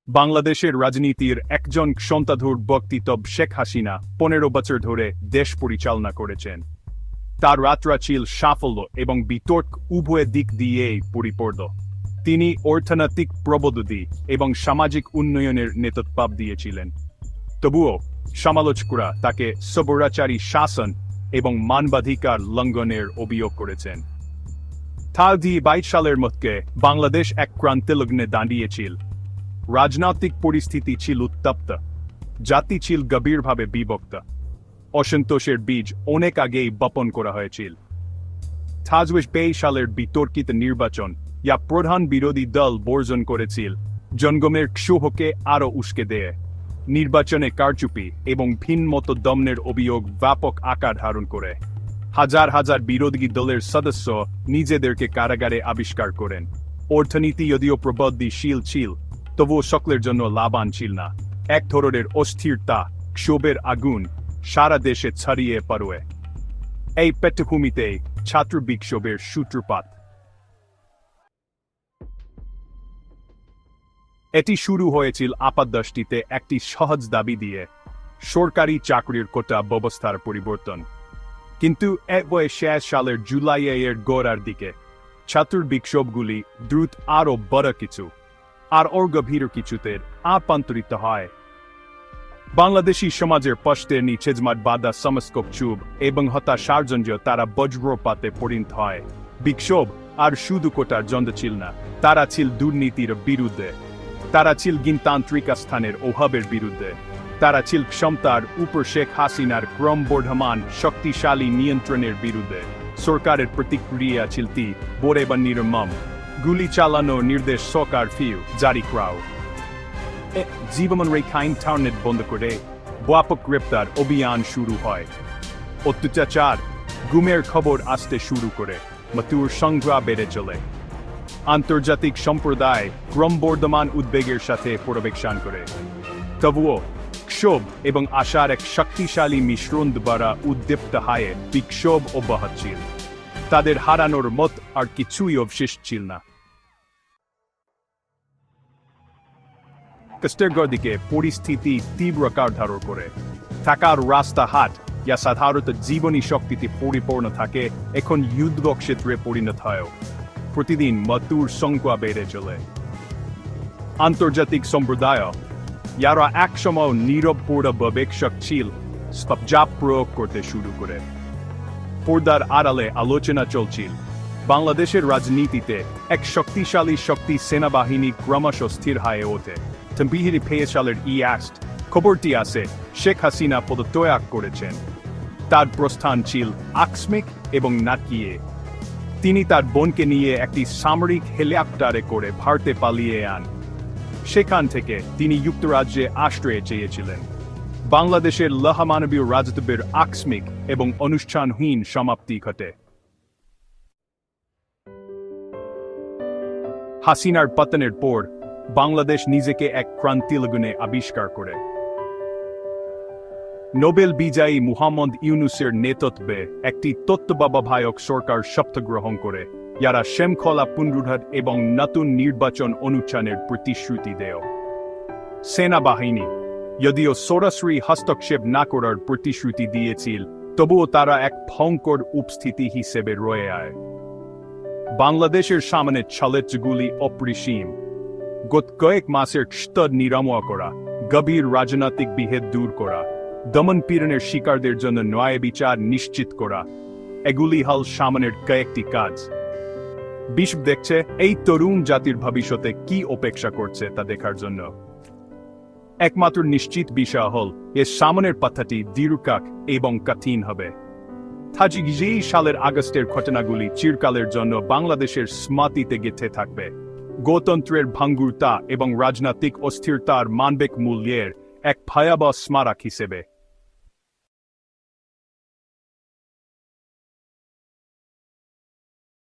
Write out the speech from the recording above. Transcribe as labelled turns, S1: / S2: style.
S1: বাংলাদেশের রাজনীতির একজন সন্তাধুর ব্যক্তিত্ব শেখ হাসিনা 15 বছর ধরে দেশ পরিচালনা করেছেন। তার যাত্রা ছিল সাফল্য এবং বিতর্ক উভয় দিক দিয়েই পরিপূর্ণ। তিনি অর্থনৈতিক প্রবৃদ্ধি এবং সামাজিক উন্নয়নের নেতৃত্ব দিয়েছিলেন। তবুও সমালোচকরা তাকে স্বৈরাচারী শাসন এবং মানবাধিকার লঙ্ঘনের অভিযোগ করেছেন। 2022 সালের মধ্যে বাংলাদেশ এক ক্রান্তিলগ্নে দাঁড়িয়েছিল। রাজনৈতিক পরিস্থিতি ছিল উত্তপ্ত, জাতি ছিল গভীরভাবে বিভক্ত, অসন্তোষের বীজ অনেক আগেই বপন করা হয়েছিল। 2023 সালের বিতর্কিত নির্বাচন যা প্রধান বিরোধী দল বর্জন করেছিল জনগণের ক্ষোভকে আরও উস্কে দেয়। নির্বাচনে কারচুপি এবং ভিন্নমত দমনের অভিযোগ ব্যাপক আকার ধারণ করে। হাজার হাজার বিরোধী দলের সদস্য নিজেদেরকে কারাগারে আবিষ্কার করেন। অর্থনীতি যদিও প্রবৃদ্ধিশীল ছিল, তবুও সকলের জন্য লাভবান ছিল না। এক ধরনের অস্থিরতা, ক্ষোভের আগুন সারা দেশে ছড়িয়ে পড়ে। এই পটভূমিতে ছাত্র বিক্ষোভের সূত্রপাত। এটি শুরু হয়েছিল আপাতদৃষ্টিতে একটি সহজ দাবি দিয়ে, সরকারি চাকরির কোটা ব্যবস্থার পরিবর্তন। কিন্তু 2023 সালের জুলাইয়ের গোড়ার দিকে ছাত্র বিক্ষোভগুলি দ্রুত আরও বড় কিছু আর গভীর কিছুতে রূপান্তরিত হয়। বাংলাদেশি সমাজের পশ্চাতে নিচেজমাট বাধা সমস্ত চুব এবং হতাশার জন্য তারা বজ্রপাতে পরিণত হয়। বিক্ষোভ আর শুধু কোটার জন্য ছিল না, তারা ছিল দুর্নীতির বিরুদ্ধে, তারা ছিল গণতান্ত্রিক স্থানের অভাবের বিরুদ্ধে, তারা ছিল ক্ষমতার উপর শেখ হাসিনার ক্রমবর্ধমান শক্তিশালী নিয়ন্ত্রণের বিরুদ্ধে। সরকারের প্রতিক্রিয়া ছিল তীব্র এবং নির্মম। গুলি চালানোর নির্দেশ সরকার জারি করাও, জীবনরেখাহীন টার্নেট বন্ধ করে ব্যাপক গ্রেপ্তার অভিযান শুরু হয়। অত্যাচার, গুমের খবর আসতে শুরু করে, মৃত্যুর সংখ্যা বেড়ে চলে। আন্তর্জাতিক সম্প্রদায় ক্রমবর্ধমান উদ্বেগের সাথে পর্যবেক্ষণ করে। তবুও ক্ষোভ এবং আশার এক শক্তিশালী মিশ্রণ দ্বারা উদ্দীপ্ত হয়ে বিক্ষোভ অব্যাহত ছিল। তাদের হারানোর মত আর কিছুই অবশিষ্ট ছিল না। কষ্টের দিকে পরিস্থিতি তীব্র আকার ধারণ করে। থাকার রাস্তাঘাট যা সাধারণত জীবনী শক্তিতে পরিপূর্ণ থাকে, এখন যুদ্ধক্ষেত্রে পরিণত হয়। প্রতিদিন মৃত্যুর সংখ্যা বেড়ে চলে। আন্তর্জাতিক সম্প্রদায় যারা একসময় নীরব পর্যবেক্ষক ছিল, চাপ প্রয়োগ করতে শুরু করে। পর্দার আড়ালে আলোচনা চলছিল বাংলাদেশের রাজনীতিতে এক শক্তিশালী সেনাবাহিনী ক্রমশ স্থির হয়ে ওঠে। তম্বিহিরি ফেসালের খবরটি আছে শেখ হাসিনা পদত্যাগ করেছেন। তার প্রস্থান ছিল আকস্মিক এবং নাটকীয়। তিনি তার বোনকে নিয়ে একটি সামরিক হেলিকপ্টারে করে ভারতে পালিয়ে যান। সেখান থেকে তিনি যুক্তরাজ্যে আশ্রয় চেয়েছিলেন। বাংলাদেশের লৌহমানবীয় রাজতন্ত্রের আকস্মিক এবং অনুষ্ঠানহীন সমাপ্তি ঘটে। হাসিনার পতনের পর বাংলাদেশ নিজেকে এক ক্রান্তিলগ্নে আবিষ্কার করে। নোবেল বিজয়ী মুহাম্মদ ইউনূসের নেতৃত্বে একটি তত্ত্বাবধায়ক সরকার শপথ গ্রহণ করে, যারা শৃঙ্খলা পুনরুদ্ধার এবং নতুন নির্বাচন অনুষ্ঠানের প্রতিশ্রুতি দেয়। সেনাবাহিনী যদিও সরাসরি হস্তক্ষেপ না করার প্রতিশ্রুতি দিয়েছিল, তবুও তারা এক ভয়ঙ্কর উপস্থিতি হিসেবে রয়ে যায়। বাংলাদেশের সামনে চ্যালেঞ্জগুলি অপরিসীম। গত কয়েক মাসের স্তর নিরাময় করা, গভীর রাজনৈতিক বিভেদ দূর করা, দমন পীড়নের শিকারদের জন্য ন্যায় বিচার নিশ্চিত করা, এগুলি হল সামনের কয়েকটি কাজ। বিশ্ব দেখছে এই তরুণ জাতির ভবিষ্যতে কি অপেক্ষা করছে তা দেখার জন্য। একমাত্র নিশ্চিত বিষয় হল এর সামনের পথটি দীর্ঘকাল এবং কঠিন হবে। 2023 সালের আগস্টের ঘটনাগুলি চিরকালের জন্য বাংলাদেশের স্মৃতিতে গেঁথে থাকবে। গণতন্ত্রের ভঙ্গুরতা এবং রাজনৈতিক অস্থিরতার মানবিক মূল্যের এক ভয়াবহ স্মারক হিসেবে।